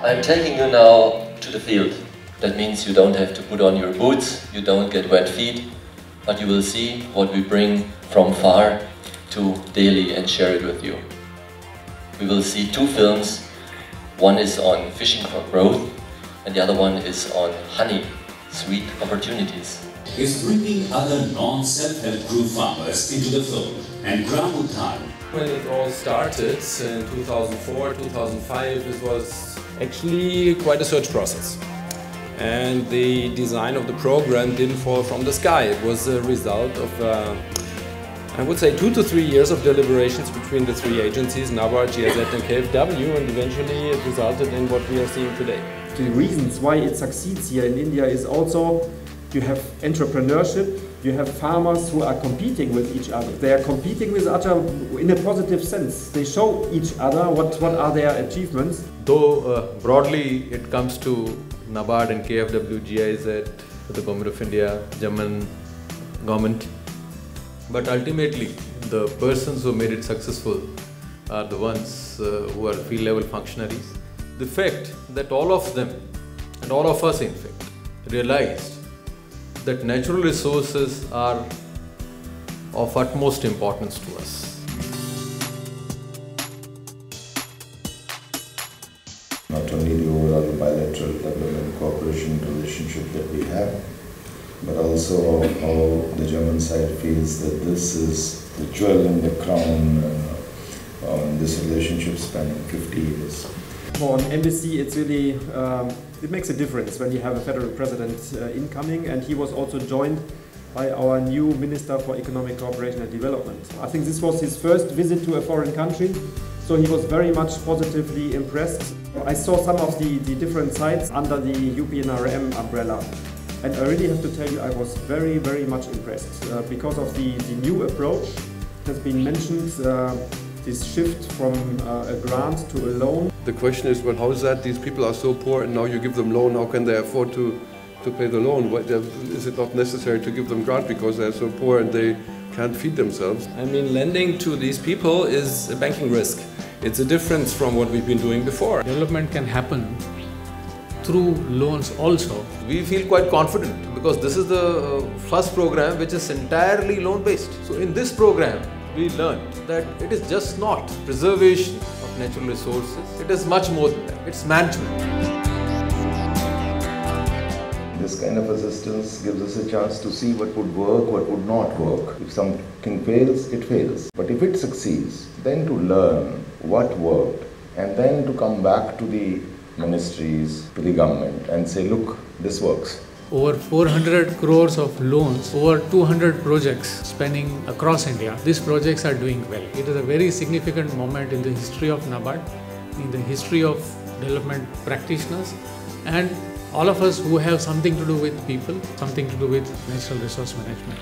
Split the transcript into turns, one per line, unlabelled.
I'm taking you now to the field. That means you don't have to put on your boots, you don't get wet feet, but you will see what we bring from far to Delhi and share it with you. We will see two films. One is on fishing for growth and the other one is on honey, sweet opportunities.
Is bringing other non-self-help group farmers into the fold and Gram Uthan.
When it all started in 2004, 2005, it was actually quite a search process. And the design of the program didn't fall from the sky. It was a result of, I would say, 2 to 3 years of deliberations between the three agencies, NABARD, GIZ and KFW, and eventually it resulted in what we are seeing today.
The reasons why it succeeds here in India is also you have entrepreneurship, you have farmers who are competing with each other. They are competing with each other in a positive sense. They show each other what are their achievements.
Though broadly it comes to NABARD and KFW, GIZ, the Government of India, German government, but ultimately the persons who made it successful are the ones who are field level functionaries. The fact that all of them, and all of us in fact, realized that natural resources are of utmost importance to us.
Not only the overall bilateral development cooperation relationship that we have, but also how the German side feels that this is the jewel in the crown on this relationship spanning 50 years.
For an embassy, it's really, it makes a difference when you have a federal president incoming, and he was also joined by our new Minister for Economic Cooperation and Development. I think this was his first visit to a foreign country, so he was very much positively impressed. I saw some of the different sites under the UPNRM umbrella, and I really have to tell you I was very, very much impressed because of the new approach that has been mentioned. This shift from a grant to a loan.
The question is, well, how is that these people are so poor and now you give them loan, how can they afford to pay the loan? Is it not necessary to give them grant because they're so poor and they can't feed themselves?
I mean, lending to these people is a banking risk. It's a difference from what we've been doing before.
Development can happen through loans also.
We feel quite confident because this is the first program which is entirely loan based. So in this program, we learned that it is just not preservation of natural resources, it is much more than that, it's management.
This kind of assistance gives us a chance to see what would work, what would not work. If something fails, it fails. But if it succeeds, then to learn what worked and then to come back to the ministries, to the government and say, look, this works.
Over 400 crores of loans, over 200 projects spanning across India. These projects are doing well. It is a very significant moment in the history of NABARD, in the history of development practitioners, and all of us who have something to do with people, something to do with natural resource management.